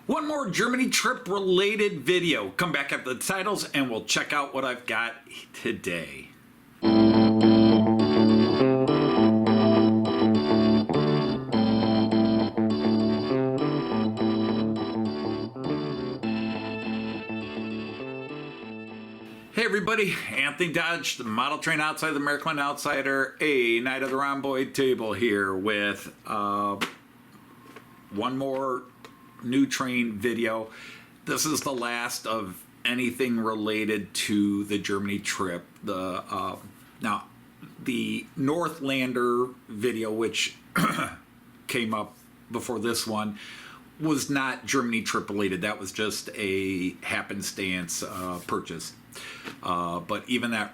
One more Germany trip related video. Come back at the titles and we'll check out what I've got today. Hey everybody, Anthony Dodge, the Model Train Outsider, the American Outsider, a Night of the Rhomboid Table here with one more new train video. This is the last of anything related to the Germany trip. Now, the Northlander video, which came up before this one, was not Germany trip related. That was just a happenstance purchase. But even that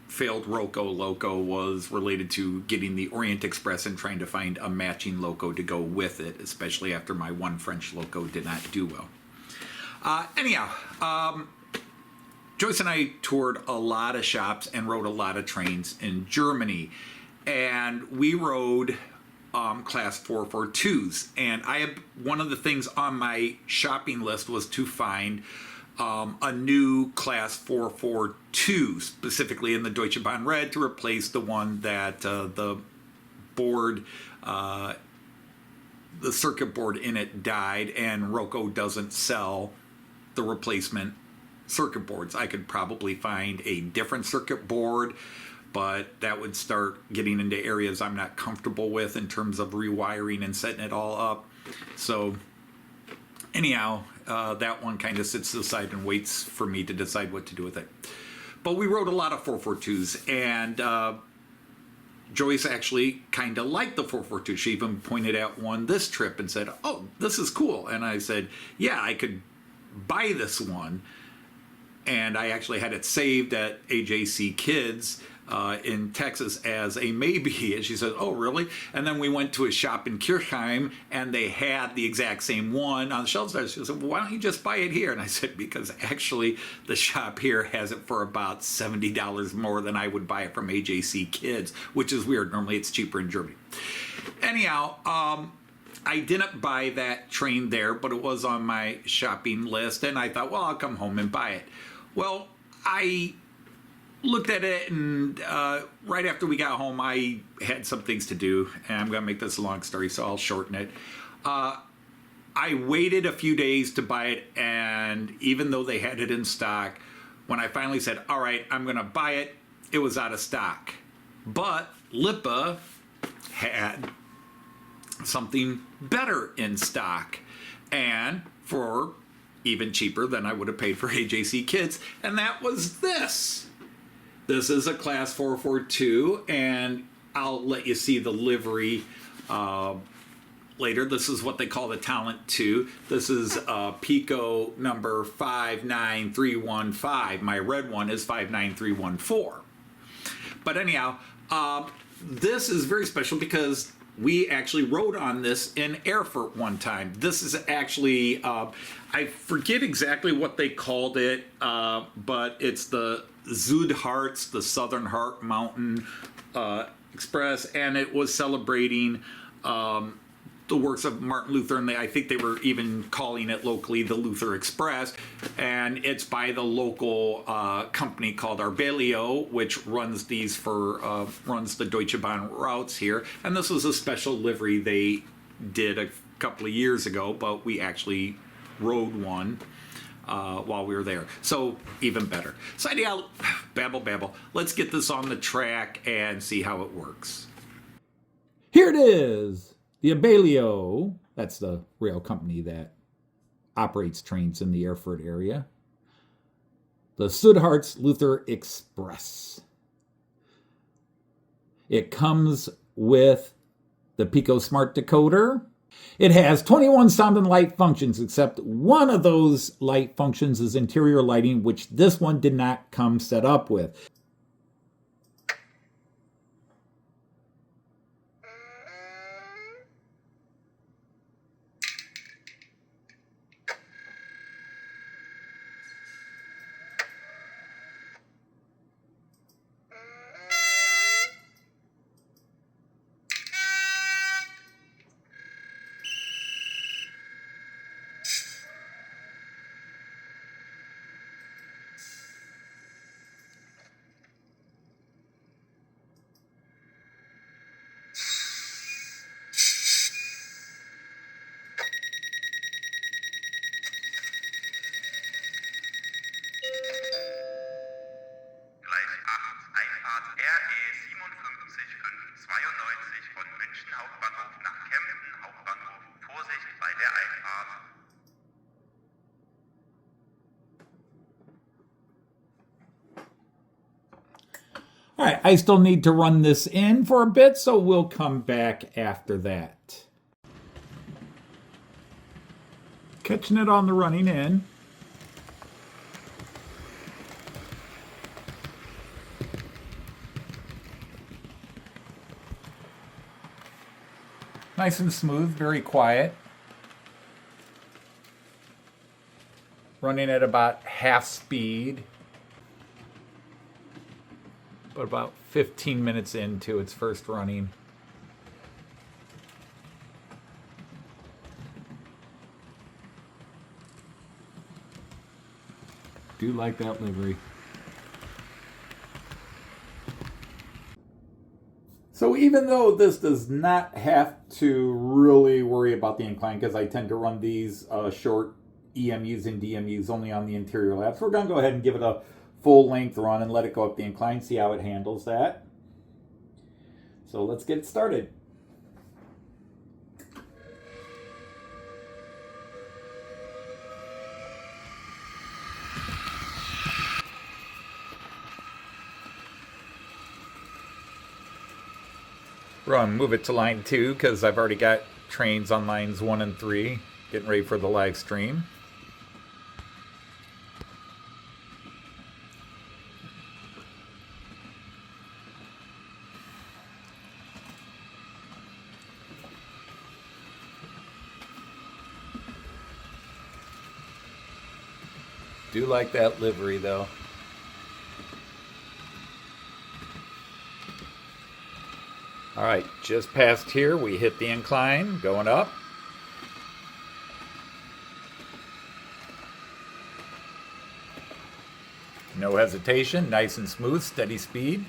failed Roco Loco was related to getting the Orient Express and trying to find a matching loco to go with it, especially after my one French loco did not do well. Joyce and I toured a lot of shops and rode a lot of trains in Germany, and we rode class 442s, and one of the things on my shopping list was to find a new class 442, specifically in the Deutsche Bahn Red, to replace the one that the board, the circuit board in it died, and Roco doesn't sell the replacement circuit boards. I could probably find a different circuit board, but that would start getting into areas I'm not comfortable with in terms of rewiring and setting it all up. So anyhow, that one kind of sits aside and waits for me to decide what to do with it. But we rode a lot of 442s, and Joyce actually kind of liked the 442. She even pointed out one this trip and said, "Oh, this is cool." And I said, "Yeah, I could buy this one." And I actually had it saved at AJC Kids in Texas as a maybe. And she said, "Oh, really?" And then we went to a shop in Kirchheim, and they had the exact same one on the shelves there. She said, "Well, why don't you just buy it here?" And I said, "Because actually the shop here has it for about $70 more than I would buy it from AJC Kids," which is weird. Normally it's cheaper in Germany. Anyhow, I didn't buy that train there, but it was on my shopping list, and I thought, well, I'll come home and buy it. Well, I looked at it, and right after we got home, I had some things to do, and I'm going to make this a long story, so I'll shorten it. I waited a few days to buy it, and even though they had it in stock, when I finally said, all right, I'm going to buy it, it was out of stock. But Lippe had something better in stock, and for even cheaper than I would have paid for AJC Kids, and that was this. This is a class 442, and I'll let you see the livery later. This is what they call the Talent 2. This is Piko number 59315. My red one is 59314. But anyhow, this is very special because we actually rode on this in Erfurt one time. This is actually, I forget exactly what they called it, but it's the Südharz, the Southern Heart Mountain Express, and it was celebrating the works of Martin Luther, and I think they were even calling it locally the Luther Express, and it's by the local company called Abellios, which runs these runs the Deutsche Bahn routes here, and this was a special livery they did a couple of years ago, but we actually rode one while we were there, so even better. So anyhow, babble, let's get this on the track and see how it works. Here it is. The Abellios, that's the rail company that operates trains in the Erfurt area. The Südharz Luther Express. It comes with the Piko Smart Decoder. It has 21 sound and light functions, except one of those light functions is interior lighting, which this one did not come set up with. All right, I still need to run this in for a bit, so we'll come back after that. Catching it on the running in. Nice and smooth, very quiet. Running at about half speed. But about 15 minutes into its first running. Do like that livery. So even though this does not have to really worry about the incline, because I tend to run these short EMUs and DMUs only on the interior laps, we're going to go ahead and give it a full length run and let it go up the incline, see how it handles that. So let's get started. Run, move it to line 2 because I've already got trains on lines 1 and 3 getting ready for the live stream. Do like that livery though. All right, just past here, we hit the incline, going up. No hesitation, nice and smooth, steady speed.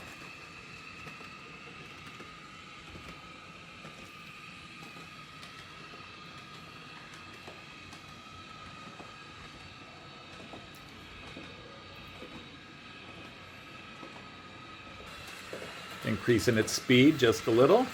Increasing its speed just a little.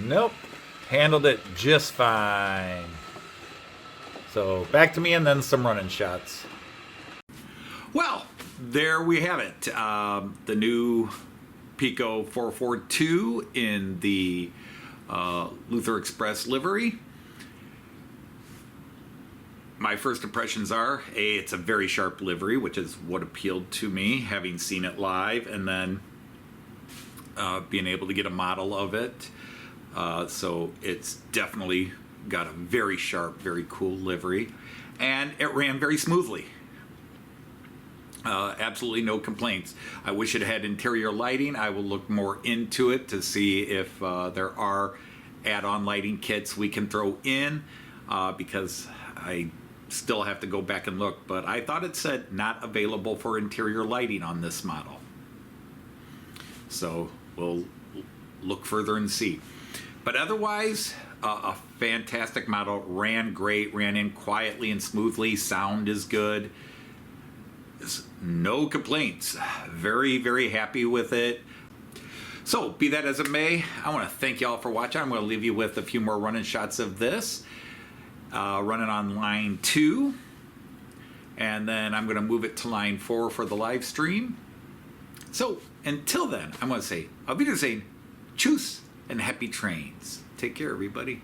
Nope, handled it just fine. So back to me and then some running shots. Well, there we have it. The new Piko 442 in the Luther Express livery. My first impressions are, it's a very sharp livery, which is what appealed to me, having seen it live, and then being able to get a model of it. So it's definitely got a very sharp, very cool livery, and it ran very smoothly. Absolutely no complaints. I wish it had interior lighting. I will look more into it to see if there are add-on lighting kits we can throw in, because I still have to go back and look, but I thought it said not available for interior lighting on this model. So we'll look further and see. But otherwise, a fantastic model. Ran great, ran in quietly and smoothly. Sound is good. No complaints. Very, very happy with it. So, be that as it may, I want to thank y'all for watching. I'm going to leave you with a few more running shots of this. Running on line 2. And then I'm going to move it to line 4 for the live stream. So, until then, I'm going to say, Auf Wiedersehen, tschüss, and happy trains. Take care, everybody.